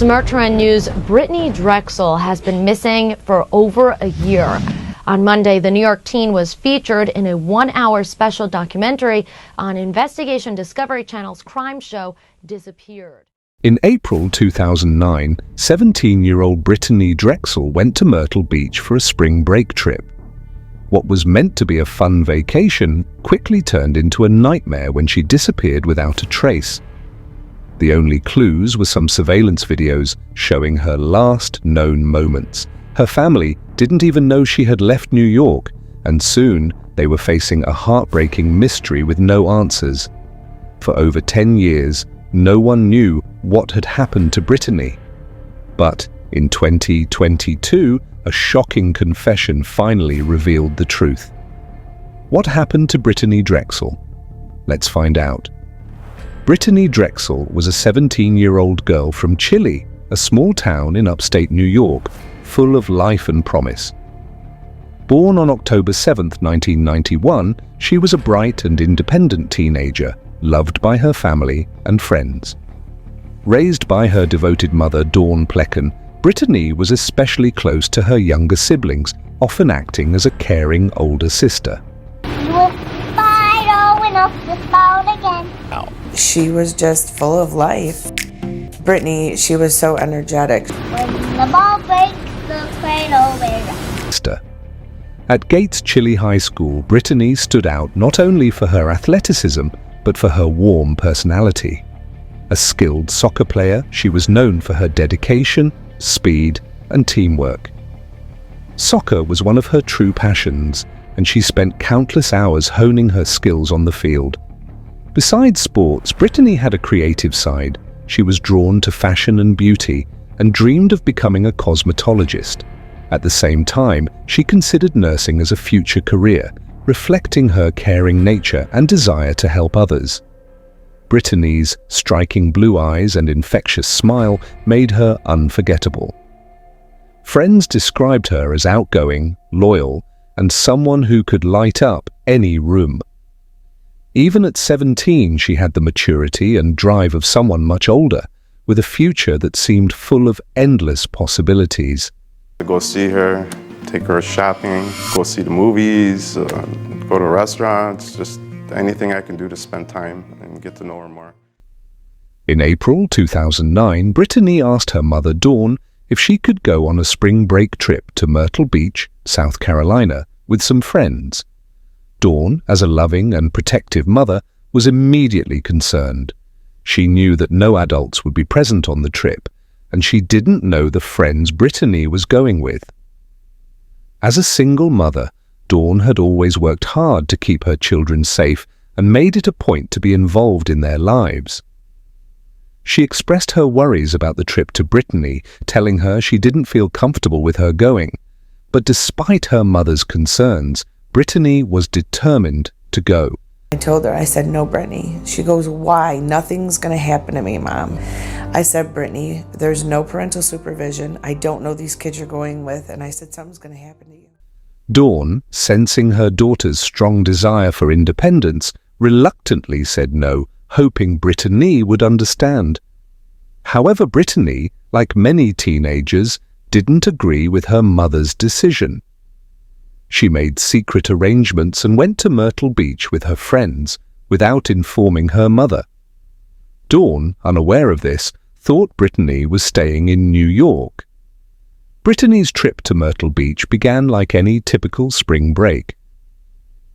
Myrtle News, Brittanee Drexel has been missing for over a year. On Monday, the New York teen was featured in a one-hour special documentary on Investigation Discovery Channel's crime show, Disappeared. In April 2009, 17-year-old Brittanee Drexel went to Myrtle Beach for a spring break trip. What was meant to be a fun vacation quickly turned into a nightmare when she disappeared without a trace. The only clues were some surveillance videos showing her last known moments. Her family didn't even know she had left New York, and soon they were facing a heartbreaking mystery with no answers. For over 10 years, no one knew what had happened to Brittanee. But in 2022, a shocking confession finally revealed the truth. What happened to Brittanee Drexel? Let's find out. Brittanee Drexel was a 17-year-old girl from Chile, a small town in upstate New York, full of life and promise. Born on October 7, 1991, she was a bright and independent teenager, loved by her family and friends. Raised by her devoted mother, Dawn Plecken, Brittanee was especially close to her younger siblings, often acting as a caring older sister. She was just full of life. Brittanee, she was so energetic. When the ball breaks, the cradle will rock. At Gates Chile High School, Brittanee stood out not only for her athleticism, but for her warm personality. A skilled soccer player, she was known for her dedication, speed, and teamwork. Soccer was one of her true passions, and she spent countless hours honing her skills on the field. Besides sports, Brittanee had a creative side. She was drawn to fashion and beauty and dreamed of becoming a cosmetologist. At the same time, she considered nursing as a future career, reflecting her caring nature and desire to help others. Brittanee's striking blue eyes and infectious smile made her unforgettable. Friends described her as outgoing, loyal, and someone who could light up any room. Even at 17, she had the maturity and drive of someone much older, with a future that seemed full of endless possibilities. Go see her, take her shopping, go see the movies, go to restaurants, just anything I can do to spend time and get to know her more. In April 2009, Brittanee asked her mother, Dawn, if she could go on a spring break trip to Myrtle Beach, South Carolina, with some friends. Dawn, as a loving and protective mother, was immediately concerned. She knew that no adults would be present on the trip, and she didn't know the friends Brittanee was going with. As a single mother, Dawn had always worked hard to keep her children safe and made it a point to be involved in their lives. She expressed her worries about the trip to Brittanee, telling her she didn't feel comfortable with her going. But despite her mother's concerns, Brittanee was determined to go. I told her, I said, no, Brittanee. She goes, why? Nothing's going to happen to me, Mom. I said, Brittanee, there's no parental supervision. I don't know these kids you're going with. And I said, something's going to happen to you. Dawn, sensing her daughter's strong desire for independence, reluctantly said no, hoping Brittanee would understand. However, Brittanee, like many teenagers, didn't agree with her mother's decision. She made secret arrangements and went to Myrtle Beach with her friends, without informing her mother. Dawn, unaware of this, thought Brittanee was staying in New York. Brittanee's trip to Myrtle Beach began like any typical spring break.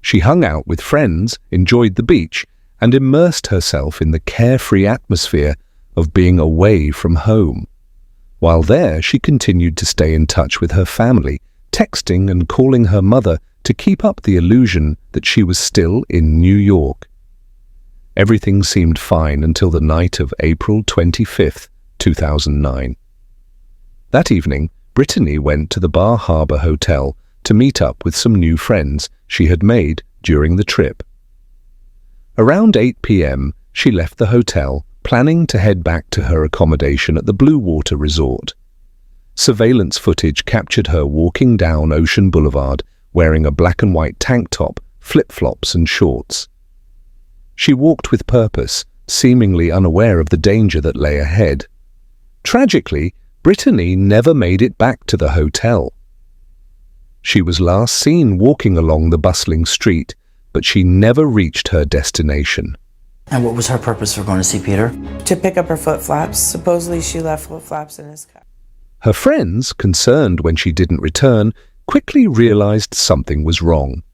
She hung out with friends, enjoyed the beach, and immersed herself in the carefree atmosphere of being away from home. While there, she continued to stay in touch with her family, texting and calling her mother to keep up the illusion that she was still in New York. Everything seemed fine until the night of April 25, 2009. That evening, Brittanee went to the Bar Harbor Hotel to meet up with some new friends she had made during the trip. Around 8 p.m., she left the hotel, planning to head back to her accommodation at the Blue Water Resort. Surveillance footage captured her walking down Ocean Boulevard, wearing a black and white tank top, flip-flops and shorts. She walked with purpose, seemingly unaware of the danger that lay ahead. Tragically, Brittanee never made it back to the hotel. She was last seen walking along the bustling street, but she never reached her destination. And what was her purpose for going to see Peter? To pick up her flip-flops. Supposedly she left flip-flops in his car. Her friends, concerned when she didn't return, quickly realized something was wrong.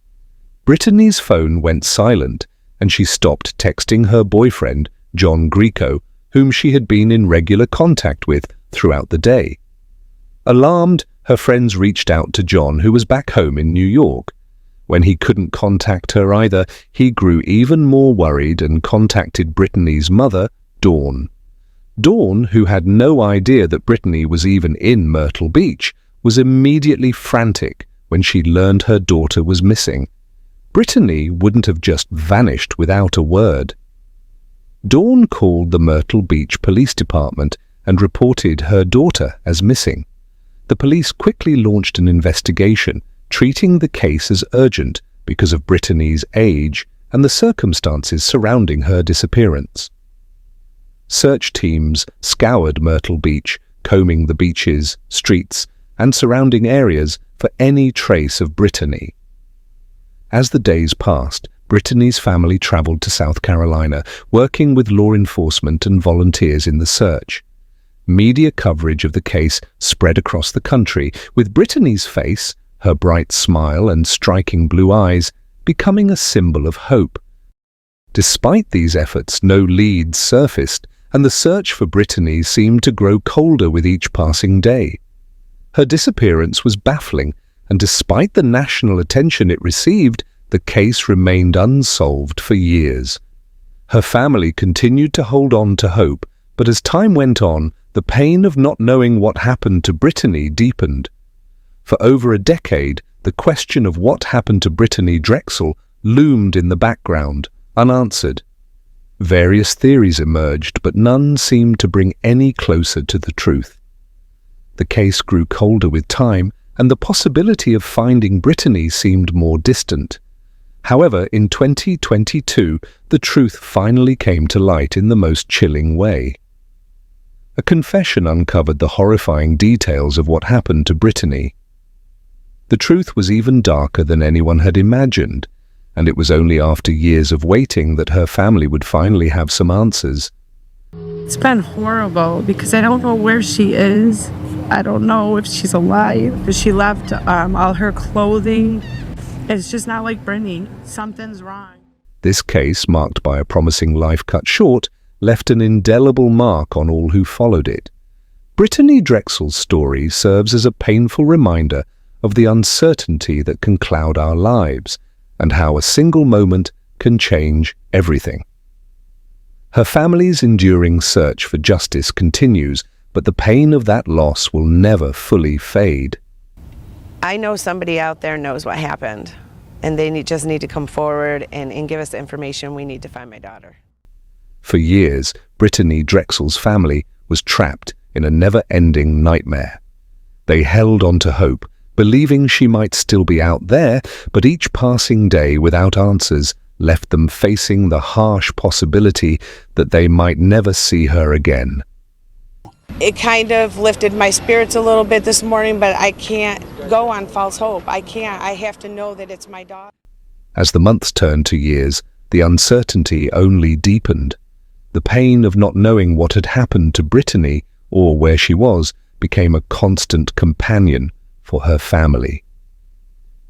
Brittanee's phone went silent, and she stopped texting her boyfriend, John Greco, whom she had been in regular contact with throughout the day. Alarmed, her friends reached out to John, who was back home in New York. When he couldn't contact her either, he grew even more worried and contacted Brittanee's mother, Dawn. Dawn, who had no idea that Brittanee was even in Myrtle Beach, was immediately frantic when she learned her daughter was missing. Brittanee wouldn't have just vanished without a word. Dawn called the Myrtle Beach Police Department and reported her daughter as missing. The police quickly launched an investigation, treating the case as urgent because of Brittanee's age and the circumstances surrounding her disappearance. Search teams scoured Myrtle Beach, combing the beaches, streets, and surrounding areas for any trace of Brittanee. As the days passed, Brittanee's family traveled to South Carolina, working with law enforcement and volunteers in the search. Media coverage of the case spread across the country, with Brittanee's face, her bright smile and striking blue eyes, becoming a symbol of hope. Despite these efforts, no leads surfaced, and the search for Brittanee seemed to grow colder with each passing day. Her disappearance was baffling, and despite the national attention it received, the case remained unsolved for years. Her family continued to hold on to hope, but as time went on, the pain of not knowing what happened to Brittanee deepened. For over a decade, the question of what happened to Brittanee Drexel loomed in the background, unanswered. Various theories emerged, but none seemed to bring any closer to the truth. The case grew colder with time, and the possibility of finding Brittanee seemed more distant. However, in 2022, the truth finally came to light in the most chilling way. A confession uncovered the horrifying details of what happened to Brittanee. The truth was even darker than anyone had imagined, and it was only after years of waiting that her family would finally have some answers. It's been horrible because I don't know where she is. I don't know if she's alive. Because she left all her clothing. It's just not like Brittanee. Something's wrong. This case, marked by a promising life cut short, left an indelible mark on all who followed it. Brittanee Drexel's story serves as a painful reminder of the uncertainty that can cloud our lives, and how a single moment can change everything. Her family's enduring search for justice continues, but the pain of that loss will never fully fade. I know somebody out there knows what happened, and they just need to come forward and give us the information we need to find my daughter. For years, Brittanee Drexel's family was trapped in a never-ending nightmare. They held on to hope, believing she might still be out there, but each passing day without answers left them facing the harsh possibility that they might never see her again. It kind of lifted my spirits a little bit this morning, but I can't go on false hope. I can't. I have to know that it's my daughter. As the months turned to years, the uncertainty only deepened. The pain of not knowing what had happened to Brittanee or where she was became a constant companion for her family.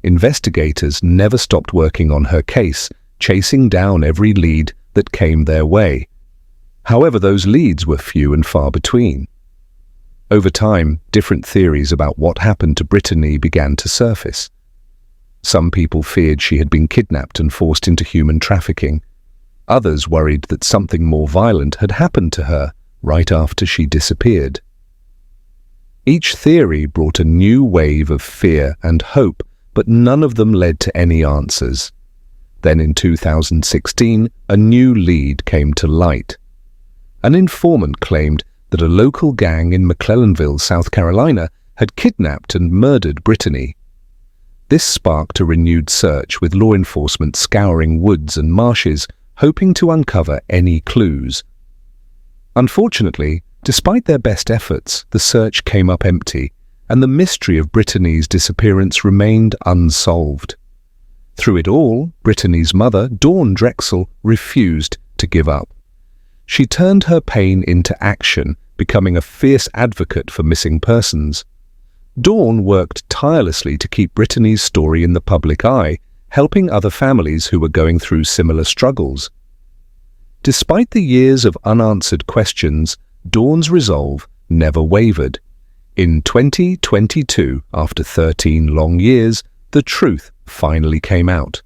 Investigators never stopped working on her case, chasing down every lead that came their way. However, those leads were few and far between. Over time, different theories about what happened to Brittanee began to surface. Some people feared she had been kidnapped and forced into human trafficking. Others worried that something more violent had happened to her right after she disappeared. Each theory brought a new wave of fear and hope, but none of them led to any answers. Then in 2016, a new lead came to light. An informant claimed that a local gang in McClellanville, South Carolina, had kidnapped and murdered Brittanee. This sparked a renewed search, with law enforcement scouring woods and marshes, hoping to uncover any clues. Unfortunately, despite their best efforts, the search came up empty, and the mystery of Brittanee's disappearance remained unsolved. Through it all, Brittanee's mother, Dawn Drexel, refused to give up. She turned her pain into action, becoming a fierce advocate for missing persons. Dawn worked tirelessly to keep Brittanee's story in the public eye, helping other families who were going through similar struggles. Despite the years of unanswered questions, Dawn's resolve never wavered. In 2022, after 13 long years, the truth finally came out.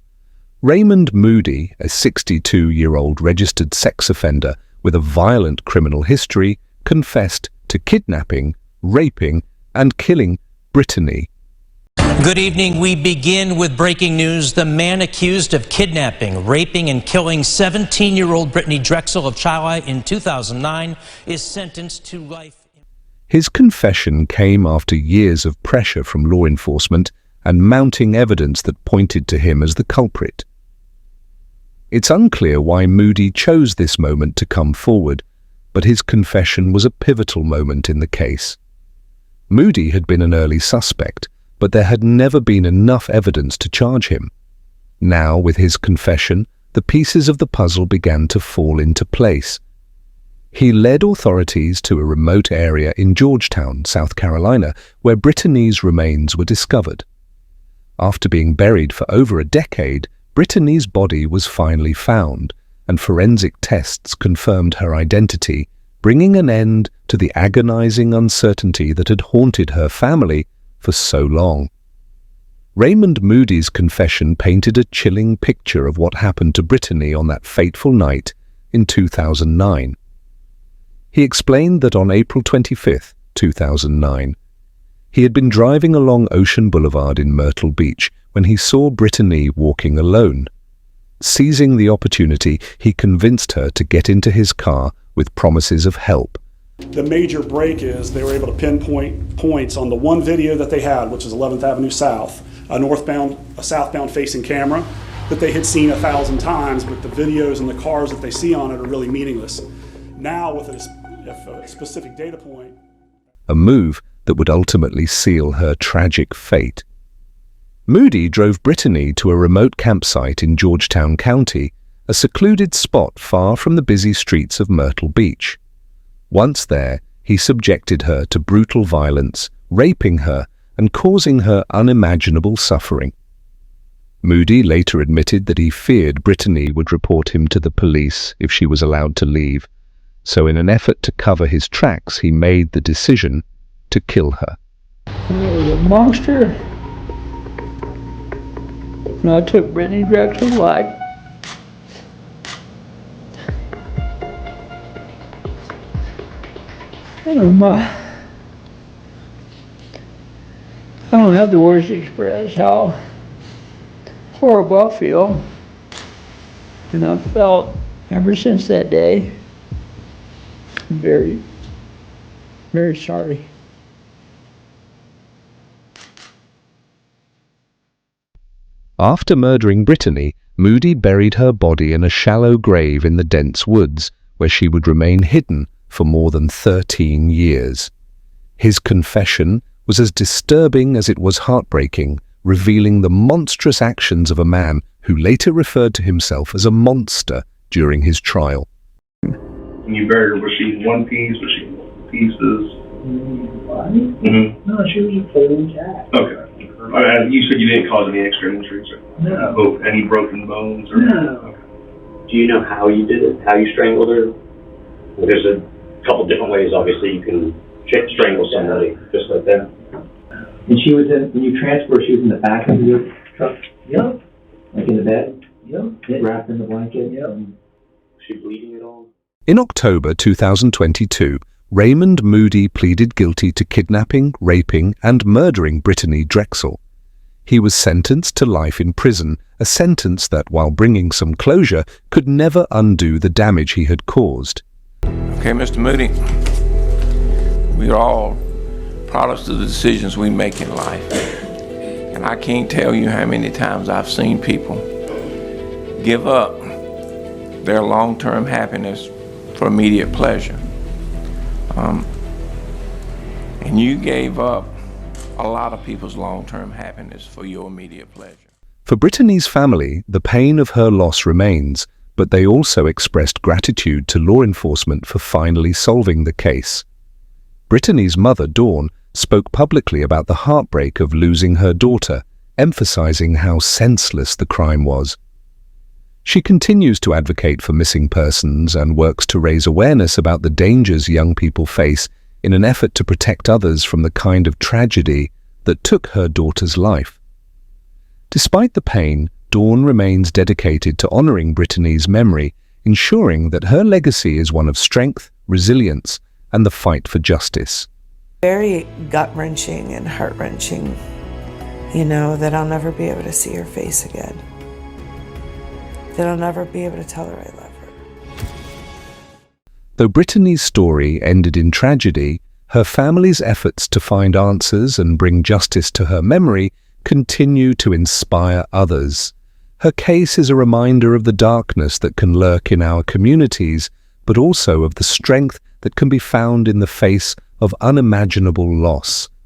Raymond Moody, a 62-year-old registered sex offender with a violent criminal history, confessed to kidnapping, raping, and killing Brittanee. Good evening. We begin with breaking news. The man accused of kidnapping, raping, and killing 17-year-old Brittanee Drexel of Chilai in 2009 is sentenced to life. His confession came after years of pressure from law enforcement and mounting evidence that pointed to him as the culprit. It's unclear why Moody chose this moment to come forward, but his confession was a pivotal moment in the case. Moody had been an early suspect, but there had never been enough evidence to charge him. Now, with his confession, the pieces of the puzzle began to fall into place. He led authorities to a remote area in Georgetown, South Carolina, where Brittanee's remains were discovered. After being buried for over a decade, Brittanee's body was finally found, and forensic tests confirmed her identity, bringing an end to the agonizing uncertainty that had haunted her family for so long. Raymond Moody's confession painted a chilling picture of what happened to Brittanee on that fateful night in 2009. He explained that on April 25, 2009, he had been driving along Ocean Boulevard in Myrtle Beach when he saw Brittanee walking alone. Seizing the opportunity, he convinced her to get into his car with promises of help. The major break is they were able to pinpoint points on the one video that they had, which is 11th Avenue South, a southbound facing camera that they had seen 1,000 times, but the videos and the cars that they see on it are really meaningless. Now with a specific data point. A move that would ultimately seal her tragic fate. Moody drove Brittanee to a remote campsite in Georgetown County, a secluded spot far from the busy streets of Myrtle Beach. Once there, he subjected her to brutal violence, raping her and causing her unimaginable suffering. Moody later admitted that he feared Brittanee would report him to the police if she was allowed to leave, so in an effort to cover his tracks, he made the decision to kill her. It was a monster. And I took Brittanee Drexel's life. I don't have the words to express how horrible I feel. And I've felt ever since that day very, very sorry. After murdering Brittanee, Moody buried her body in a shallow grave in the dense woods, where she would remain hidden for more than 13 years. His confession was as disturbing as it was heartbreaking, revealing the monstrous actions of a man who later referred to himself as a monster during his trial. When you buried her, was she in one piece? Was she in pieces? Mm-hmm. No, she was a full intact. Okay. You said you didn't cause any extra injuries? No. Any broken bones? Or? No. Okay. Do you know how you did it? How you strangled her? There's a couple different ways, obviously. You can strangle somebody just like that. And she was in, when you transport, she was in the back of your truck? Yep. Like in the bed? Yep. Wrapped in the blanket? Yep. Was she bleeding at all? In October 2022, Raymond Moody pleaded guilty to kidnapping, raping, and murdering Brittanee Drexel. He was sentenced to life in prison, a sentence that, while bringing some closure, could never undo the damage he had caused. Okay, Mr. Moody, we are all products of the decisions we make in life. And I can't tell you how many times I've seen people give up their long-term happiness for immediate pleasure. And you gave up a lot of people's long-term happiness for your immediate pleasure. For Brittanee's family, the pain of her loss remains, but they also expressed gratitude to law enforcement for finally solving the case. Brittanee's mother, Dawn, spoke publicly about the heartbreak of losing her daughter, emphasizing how senseless the crime was. She continues to advocate for missing persons and works to raise awareness about the dangers young people face in an effort to protect others from the kind of tragedy that took her daughter's life. Despite the pain, Dawn remains dedicated to honoring Brittanee's memory, ensuring that her legacy is one of strength, resilience, and the fight for justice. Very gut-wrenching and heart-wrenching, that I'll never be able to see her face again. That I'll never be able to tell her I love her. Though Brittanee's story ended in tragedy, her family's efforts to find answers and bring justice to her memory continue to inspire others. Her case is a reminder of the darkness that can lurk in our communities, but also of the strength that can be found in the face of unimaginable loss.